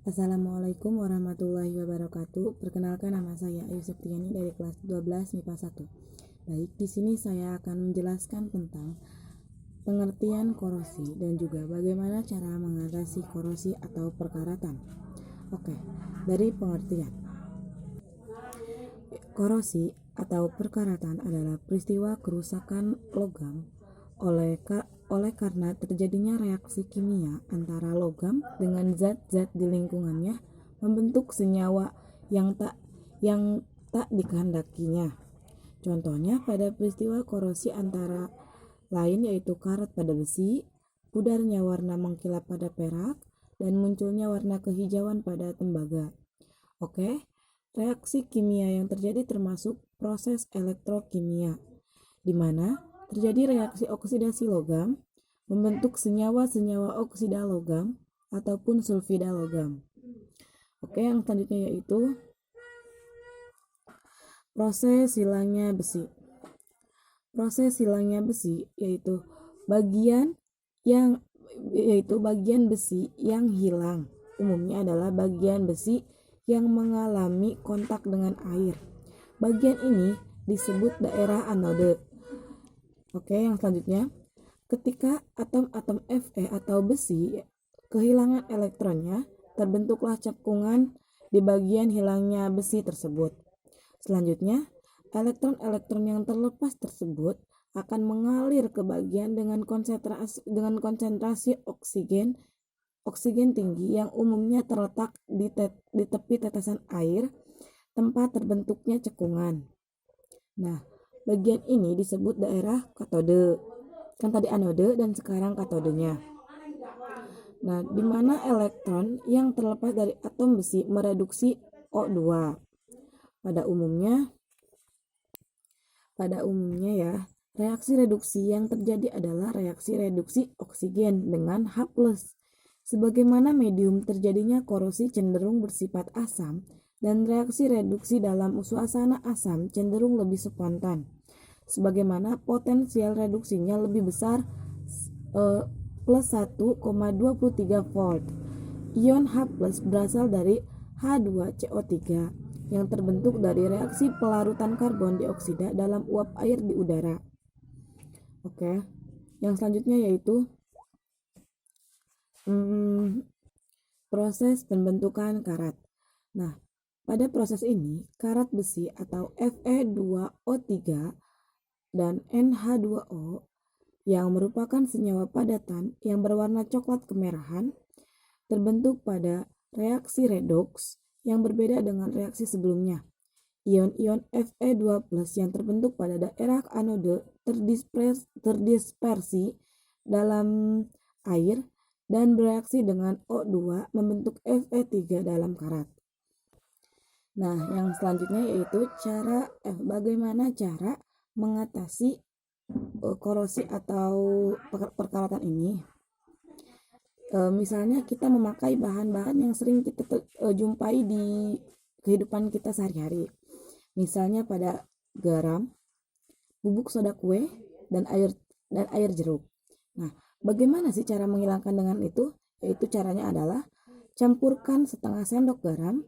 Assalamualaikum warahmatullahi wabarakatuh. Perkenalkan, nama saya Ayu Septiani dari kelas 12 MIPA 1. Baik, di sini saya akan menjelaskan tentang pengertian korosi dan juga bagaimana cara mengatasi korosi atau perkaratan. Oke, dari pengertian. Korosi atau perkaratan adalah peristiwa kerusakan logam oleh karena terjadinya reaksi kimia antara logam dengan zat-zat di lingkungannya membentuk senyawa yang tak dikehendakinya. Contohnya pada peristiwa korosi antara lain yaitu karat pada besi, pudarnya warna mengkilap pada perak, dan munculnya warna kehijauan pada tembaga. Oke, reaksi kimia yang terjadi termasuk proses elektrokimia, di mana terjadi reaksi oksidasi logam membentuk senyawa-senyawa oksida logam ataupun sulfida logam. Oke, yang selanjutnya yaitu proses hilangnya besi. Proses hilangnya besi yaitu bagian besi yang hilang. Umumnya adalah bagian besi yang mengalami kontak dengan air. Bagian ini disebut daerah anode. Oke, yang selanjutnya, ketika atom-atom Fe atau besi kehilangan elektronnya, terbentuklah cekungan di bagian hilangnya besi tersebut. Selanjutnya, elektron-elektron yang terlepas tersebut akan mengalir ke bagian dengan konsentrasi oksigen tinggi yang umumnya terletak di tepi tetesan air tempat terbentuknya cekungan. Nah, bagian ini disebut daerah katode. Kan tadi anode dan sekarang katodenya. Nah, di mana elektron yang terlepas dari atom besi mereduksi O2. Pada umumnya ya, reaksi reduksi yang terjadi adalah reaksi reduksi oksigen dengan H+. Sebagaimana medium terjadinya korosi cenderung bersifat asam dan reaksi reduksi dalam suasana asam cenderung lebih spontan. Sebagaimana potensial reduksinya lebih besar plus 1,23 volt. Ion H+ berasal dari H2CO3 yang terbentuk dari reaksi pelarutan karbon dioksida dalam uap air di udara. Oke, yang selanjutnya yaitu proses pembentukan karat. Nah, pada proses ini, karat besi atau Fe2O3 dan NH2O yang merupakan senyawa padatan yang berwarna coklat kemerahan terbentuk pada reaksi redoks yang berbeda dengan reaksi sebelumnya. Ion-ion Fe2+ yang terbentuk pada daerah anode terdispersi dalam air dan bereaksi dengan O2 membentuk Fe3 dalam karat. Nah, yang selanjutnya yaitu bagaimana cara mengatasi korosi atau perkaratan ini. Misalnya kita memakai bahan-bahan yang sering kita jumpai di kehidupan kita sehari-hari. Misalnya pada garam, bubuk soda kue, dan air jeruk. Nah, bagaimana sih cara menghilangkan dengan itu? Yaitu caranya adalah campurkan setengah sendok garam,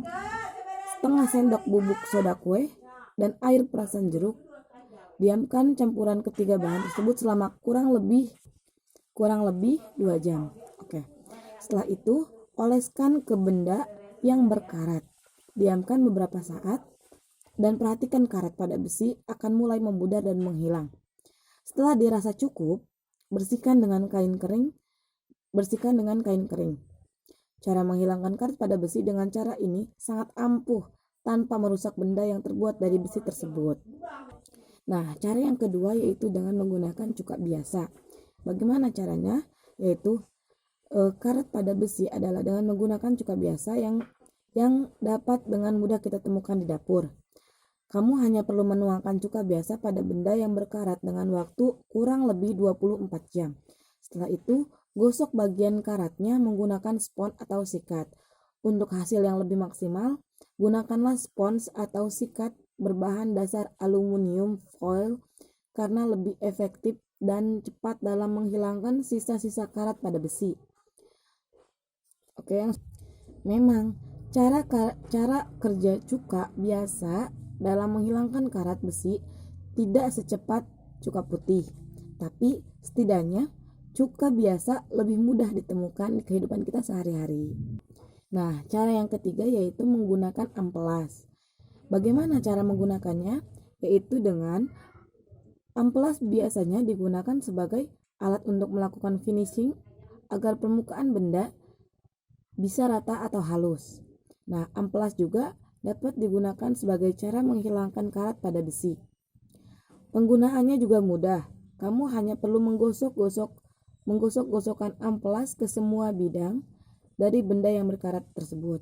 setengah sendok bubuk soda kue, dan air perasan jeruk. Diamkan campuran ketiga bahan tersebut selama kurang lebih 2 jam. Oke. Setelah itu, oleskan ke benda yang berkarat. Diamkan beberapa saat dan perhatikan karat pada besi akan mulai membudar dan menghilang. Setelah dirasa cukup, bersihkan dengan kain kering. Cara menghilangkan karat pada besi dengan cara ini sangat ampuh tanpa merusak benda yang terbuat dari besi tersebut. Nah, cara yang kedua yaitu dengan menggunakan cuka biasa. Bagaimana caranya? Yaitu karat pada besi adalah dengan menggunakan cuka biasa yang dapat dengan mudah kita temukan di dapur. Kamu hanya perlu menuangkan cuka biasa pada benda yang berkarat dengan waktu kurang lebih 24 jam. Setelah itu, gosok bagian karatnya menggunakan spons atau sikat. Untuk hasil yang lebih maksimal, gunakanlah spons atau sikat berbahan dasar aluminium foil karena lebih efektif dan cepat dalam menghilangkan sisa-sisa karat pada besi. Oke, Memang cara kerja cuka biasa dalam menghilangkan karat besi tidak secepat cuka putih, tapi setidaknya cuka biasa lebih mudah ditemukan di kehidupan kita sehari-hari. Nah, cara yang ketiga yaitu menggunakan amplas. Bagaimana cara menggunakannya? Yaitu dengan amplas biasanya digunakan sebagai alat untuk melakukan finishing agar permukaan benda bisa rata atau halus. Nah, amplas juga dapat digunakan sebagai cara menghilangkan karat pada besi. Penggunaannya juga mudah. Kamu hanya perlu menggosok-gosokkan amplas ke semua bidang dari benda yang berkarat tersebut.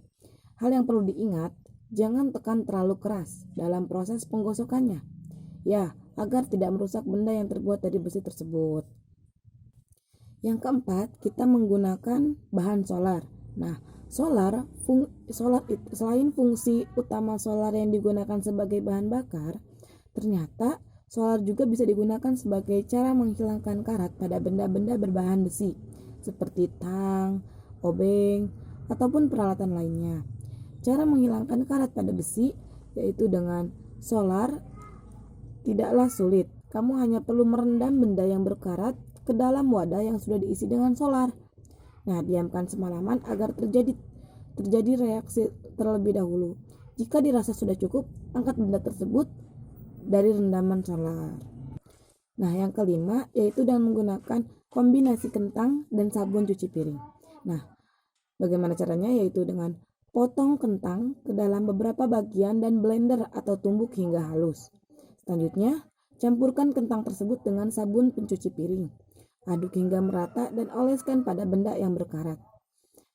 Hal yang perlu diingat, jangan tekan terlalu keras dalam proses penggosokannya. Ya, agar tidak merusak benda yang terbuat dari besi tersebut. Yang keempat, kita menggunakan bahan solar. Nah, selain fungsi utama solar yang digunakan sebagai bahan bakar, ternyata solar juga bisa digunakan sebagai cara menghilangkan karat pada benda-benda berbahan besi, seperti tang, obeng, ataupun peralatan lainnya. Cara menghilangkan karat pada besi yaitu dengan solar tidaklah sulit. Kamu hanya perlu merendam benda yang berkarat ke dalam wadah yang sudah diisi dengan solar. Nah, diamkan semalaman agar terjadi reaksi terlebih dahulu. Jika dirasa sudah cukup, angkat benda tersebut dari rendaman solar. Nah, yang kelima yaitu dengan menggunakan kombinasi kentang dan sabun cuci piring. Nah, bagaimana caranya? Yaitu dengan potong kentang ke dalam beberapa bagian dan blender atau tumbuk hingga halus. Selanjutnya, campurkan kentang tersebut dengan sabun pencuci piring. Aduk hingga merata dan oleskan pada benda yang berkarat.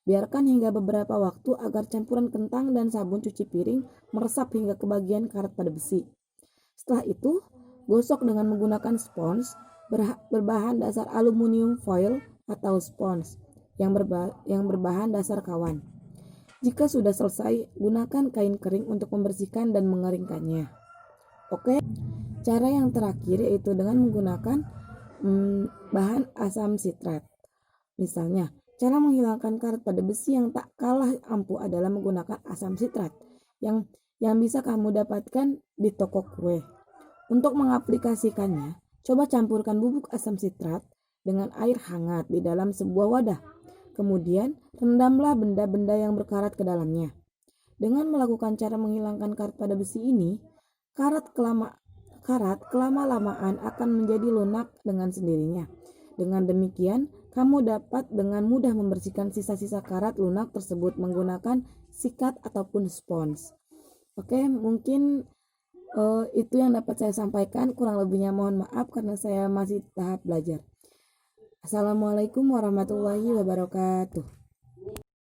Biarkan hingga beberapa waktu agar campuran kentang dan sabun cuci piring meresap hingga ke bagian karat pada besi. Setelah itu, gosok dengan menggunakan spons berbahan dasar aluminium foil atau spons yang berbahan dasar kawan. Jika sudah selesai, gunakan kain kering untuk membersihkan dan mengeringkannya. Oke, cara yang terakhir yaitu dengan menggunakan bahan asam sitrat. Misalnya, cara menghilangkan karat pada besi yang tak kalah ampuh adalah menggunakan asam sitrat yang bisa kamu dapatkan di toko kue. Untuk mengaplikasikannya, coba campurkan bubuk asam sitrat dengan air hangat di dalam sebuah wadah. Kemudian, rendamlah benda-benda yang berkarat ke dalamnya. Dengan melakukan cara menghilangkan karat pada besi ini, karat kelama-lamaan akan menjadi lunak dengan sendirinya. Dengan demikian, kamu dapat dengan mudah membersihkan sisa-sisa karat lunak tersebut menggunakan sikat ataupun spons. Oke, mungkin itu yang dapat saya sampaikan. Kurang lebihnya mohon maaf karena saya masih tahap belajar. Assalamualaikum warahmatullahi wabarakatuh.